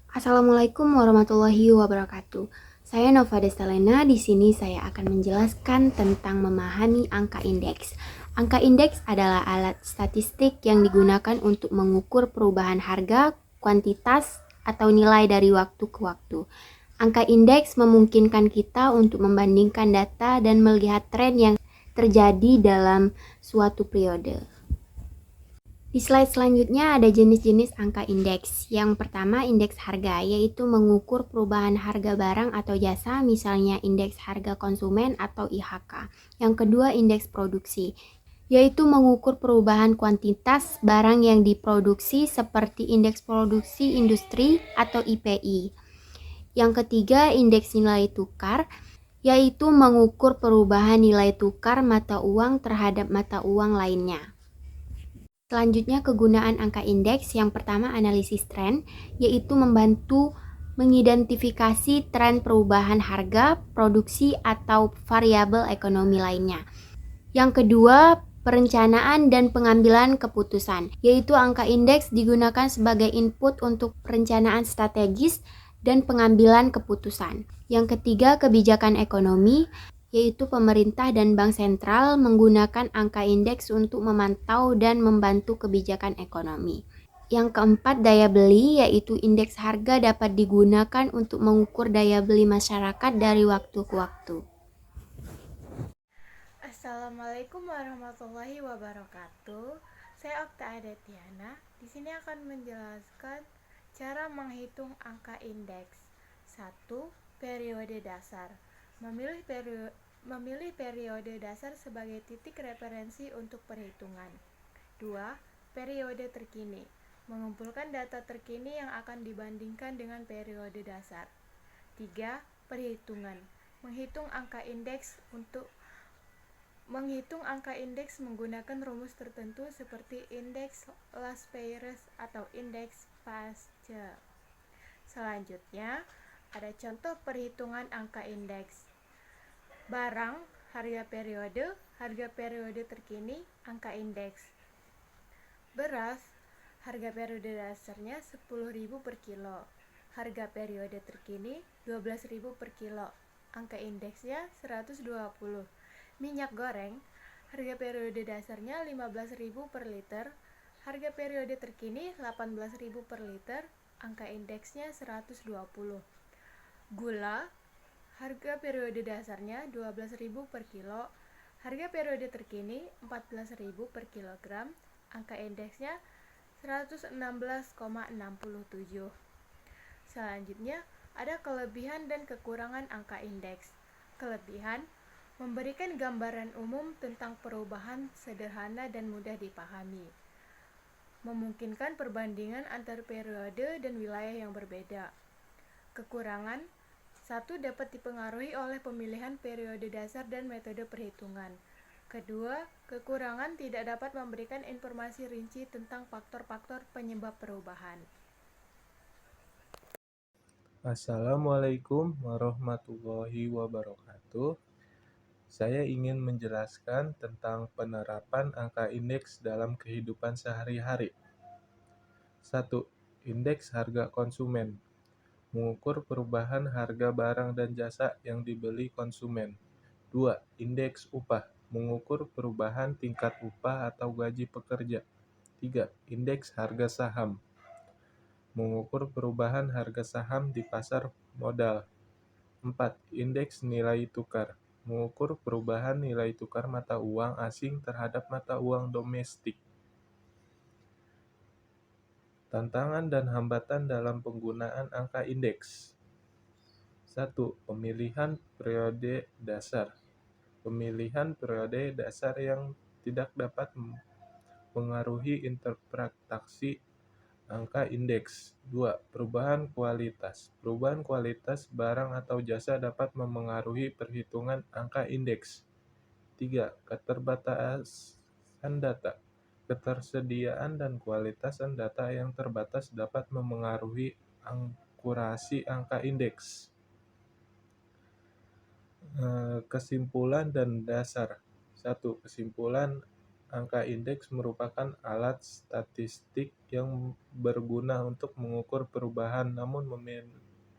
Assalamualaikum warahmatullahi wabarakatuh. Saya Nova Destalena. Di sini saya akan menjelaskan tentang memahami angka indeks. Angka indeks adalah alat statistik yang digunakan untuk mengukur perubahan harga, kuantitas, atau nilai dari waktu ke waktu. Angka indeks memungkinkan kita untuk membandingkan data dan melihat tren yang terjadi dalam suatu periode. Di slide selanjutnya ada jenis-jenis angka indeks. Yang pertama indeks harga, yaitu mengukur perubahan harga barang atau jasa, misalnya indeks harga konsumen atau IHK. Yang kedua indeks produksi, yaitu mengukur perubahan kuantitas barang yang diproduksi seperti indeks produksi industri atau IPI. Yang ketiga indeks nilai tukar, yaitu mengukur perubahan nilai tukar mata uang terhadap mata uang lainnya. Selanjutnya kegunaan angka indeks. Yang pertama analisis tren, yaitu membantu mengidentifikasi tren perubahan harga, produksi, atau variabel ekonomi lainnya. Yang kedua perencanaan dan pengambilan keputusan, yaitu angka indeks digunakan sebagai input untuk perencanaan strategis dan pengambilan keputusan. Yang ketiga kebijakan ekonomi, yaitu pemerintah dan bank sentral menggunakan angka indeks untuk memantau dan membantu kebijakan ekonomi. Yang keempat, daya beli, yaitu indeks harga dapat digunakan untuk mengukur daya beli masyarakat dari waktu ke waktu. Assalamualaikum warahmatullahi wabarakatuh. Saya Okta Adetiana. Di sini akan menjelaskan cara menghitung angka indeks. 1. Periode dasar. Memilih periode dasar sebagai titik referensi untuk perhitungan. 2. Periode terkini. Mengumpulkan data terkini yang akan dibandingkan dengan periode dasar. 3. Perhitungan. Menghitung angka indeks menggunakan rumus tertentu seperti indeks Laspeyres atau indeks Pascal. Selanjutnya, ada contoh perhitungan angka indeks. Barang, harga periode terkini, angka indeks. Beras, harga periode dasarnya 10.000 per kilo. Harga periode terkini 12.000 per kilo. Angka indeksnya 120. Minyak goreng, harga periode dasarnya 15.000 per liter. Harga periode terkini 18.000 per liter. Angka indeksnya 120. Gula, harga periode dasarnya 12.000 per kilo. Harga periode terkini 14.000 per kilogram. Angka indeksnya 116,67. Selanjutnya, ada kelebihan dan kekurangan angka indeks. Kelebihan memberikan gambaran umum tentang perubahan sederhana dan mudah dipahami. Memungkinkan perbandingan antar periode dan wilayah yang berbeda. Kekurangan, 1. Dapat dipengaruhi oleh pemilihan periode dasar dan metode perhitungan. Kedua, kekurangan tidak dapat memberikan informasi rinci tentang faktor-faktor penyebab perubahan. Assalamualaikum warahmatullahi wabarakatuh. Saya ingin menjelaskan tentang penerapan angka indeks dalam kehidupan sehari-hari. 1. Indeks harga konsumen. Mengukur perubahan harga barang dan jasa yang dibeli konsumen. 2. Indeks upah. Mengukur perubahan tingkat upah atau gaji pekerja. 3. Indeks harga saham. Mengukur perubahan harga saham di pasar modal. 4. Indeks nilai tukar. Mengukur perubahan nilai tukar mata uang asing terhadap mata uang domestik. Tantangan dan hambatan dalam penggunaan angka indeks. 1. Pemilihan periode dasar. Pemilihan periode dasar yang tidak dapat mempengaruhi interpretasi angka indeks. 2. Perubahan kualitas. Perubahan kualitas barang atau jasa dapat memengaruhi perhitungan angka indeks. 3. Keterbatasan data. Ketersediaan dan kualitasan data yang terbatas dapat memengaruhi akurasi angka indeks. Kesimpulan dan dasar. 1. Kesimpulan Angka indeks merupakan alat statistik yang berguna untuk mengukur perubahan namun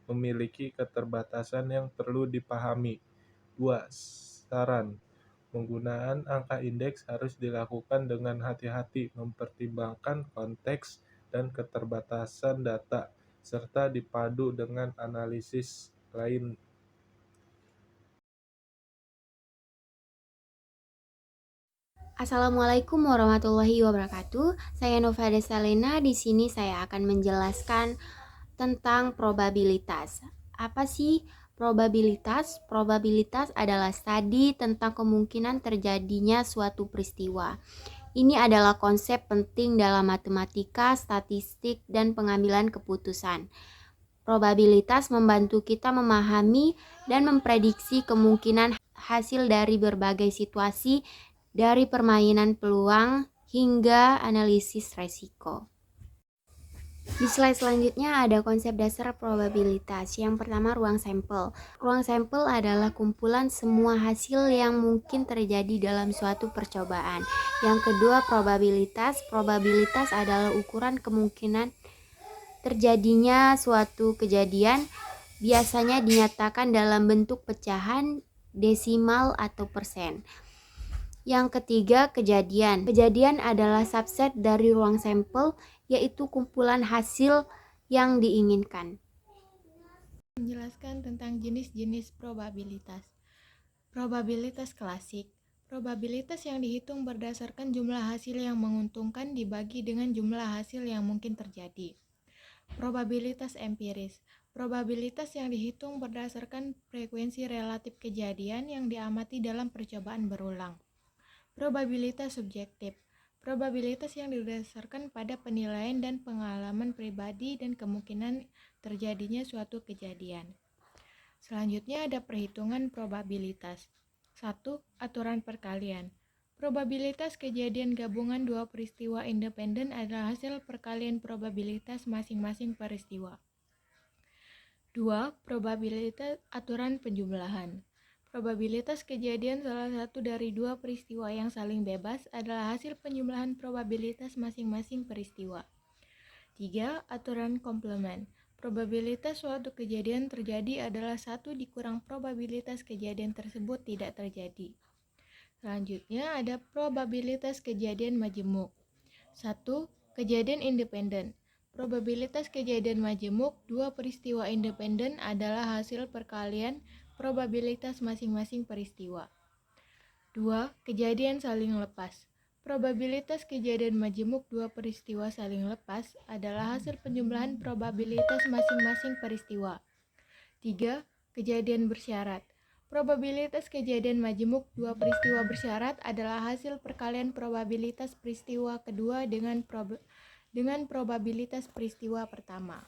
memiliki keterbatasan yang perlu dipahami. 2. Saran. Penggunaan angka indeks harus dilakukan dengan hati-hati, mempertimbangkan konteks dan keterbatasan data, serta dipadu dengan analisis lain. Assalamualaikum warahmatullahi wabarakatuh. Saya Nova Desalena. Di sini saya akan menjelaskan tentang probabilitas. Apa sih probabilitas? Probabilitas adalah studi tentang kemungkinan terjadinya suatu peristiwa. Ini adalah konsep penting dalam matematika, statistik, dan pengambilan keputusan. Probabilitas membantu kita memahami dan memprediksi kemungkinan hasil dari berbagai situasi, dari permainan peluang hingga analisis resiko. Di slide selanjutnya ada konsep dasar probabilitas. Yang pertama, ruang sampel. Ruang sampel adalah kumpulan semua hasil yang mungkin terjadi dalam suatu percobaan. Yang kedua, probabilitas. Probabilitas adalah ukuran kemungkinan terjadinya suatu kejadian, biasanya dinyatakan dalam bentuk pecahan, desimal, atau persen. Yang ketiga, kejadian. Kejadian adalah subset dari ruang sampel, yaitu kumpulan hasil yang diinginkan. Menjelaskan tentang jenis-jenis probabilitas. Probabilitas klasik. Probabilitas yang dihitung berdasarkan jumlah hasil yang menguntungkan dibagi dengan jumlah hasil yang mungkin terjadi. Probabilitas empiris. Probabilitas yang dihitung berdasarkan frekuensi relatif kejadian yang diamati dalam percobaan berulang. Probabilitas subjektif. Probabilitas yang didasarkan pada penilaian dan pengalaman pribadi dan kemungkinan terjadinya suatu kejadian. Selanjutnya ada perhitungan probabilitas. 1. Aturan perkalian. Probabilitas kejadian gabungan dua peristiwa independen adalah hasil perkalian probabilitas masing-masing peristiwa. 2. Probabilitas aturan penjumlahan. Probabilitas kejadian salah satu dari dua peristiwa yang saling bebas adalah hasil penjumlahan probabilitas masing-masing peristiwa. 3. Aturan komplement. Probabilitas suatu kejadian terjadi adalah 1 dikurang probabilitas kejadian tersebut tidak terjadi. Selanjutnya ada probabilitas kejadian majemuk. 1. Kejadian independen. Probabilitas kejadian majemuk dua peristiwa independen adalah hasil perkalian probabilitas masing-masing peristiwa. 2. Kejadian saling lepas. Probabilitas kejadian majemuk dua peristiwa saling lepas adalah hasil penjumlahan probabilitas masing-masing peristiwa. 3. Kejadian bersyarat. Probabilitas kejadian majemuk dua peristiwa bersyarat adalah hasil perkalian probabilitas peristiwa kedua dengan probabilitas peristiwa pertama.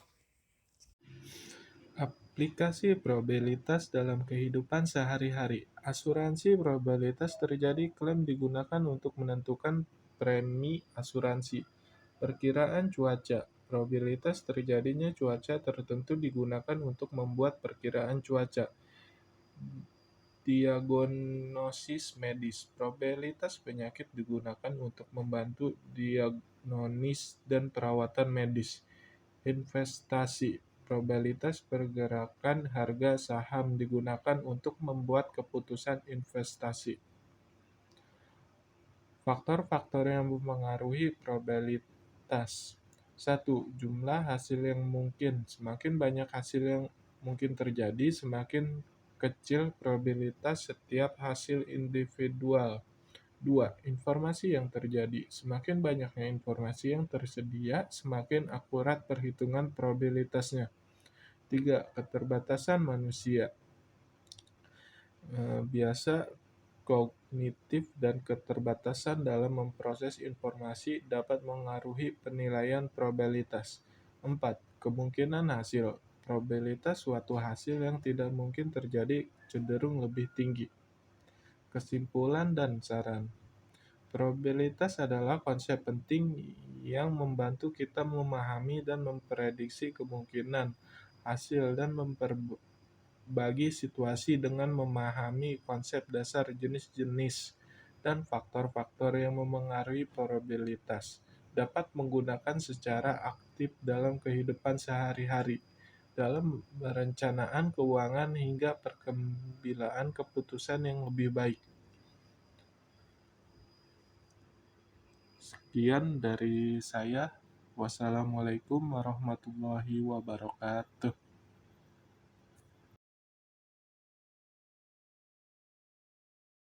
Aplikasi probabilitas dalam kehidupan sehari-hari. Asuransi probabilitas terjadi klaim digunakan untuk menentukan premi asuransi. Perkiraan cuaca. Probabilitas terjadinya cuaca tertentu digunakan untuk membuat perkiraan cuaca. Diagnosis medis. Probabilitas penyakit digunakan untuk membantu diagnosis dan perawatan medis. Investasi. Probabilitas pergerakan harga saham digunakan untuk membuat keputusan investasi. Faktor-faktor yang mempengaruhi probabilitas. 1. Jumlah hasil yang mungkin. Semakin banyak hasil yang mungkin terjadi, semakin kecil probabilitas setiap hasil individual. 2. Informasi yang terjadi. Semakin banyaknya informasi yang tersedia, semakin akurat perhitungan probabilitasnya. 3. Keterbatasan manusia. Biasa kognitif dan keterbatasan dalam memproses informasi dapat mengaruhi penilaian probabilitas. 4. Kemungkinan hasil. Probabilitas suatu hasil yang tidak mungkin terjadi cenderung lebih tinggi. Kesimpulan dan saran. Probabilitas adalah konsep penting yang membantu kita memahami dan memprediksi kemungkinan hasil dan memperbagi situasi dengan memahami konsep dasar jenis-jenis dan faktor-faktor yang memengaruhi probabilitas dapat menggunakan secara aktif dalam kehidupan sehari-hari, dalam perencanaan keuangan hingga pengambilan keputusan yang lebih baik. Sekian dari saya. Wassalamualaikum warahmatullahi wabarakatuh.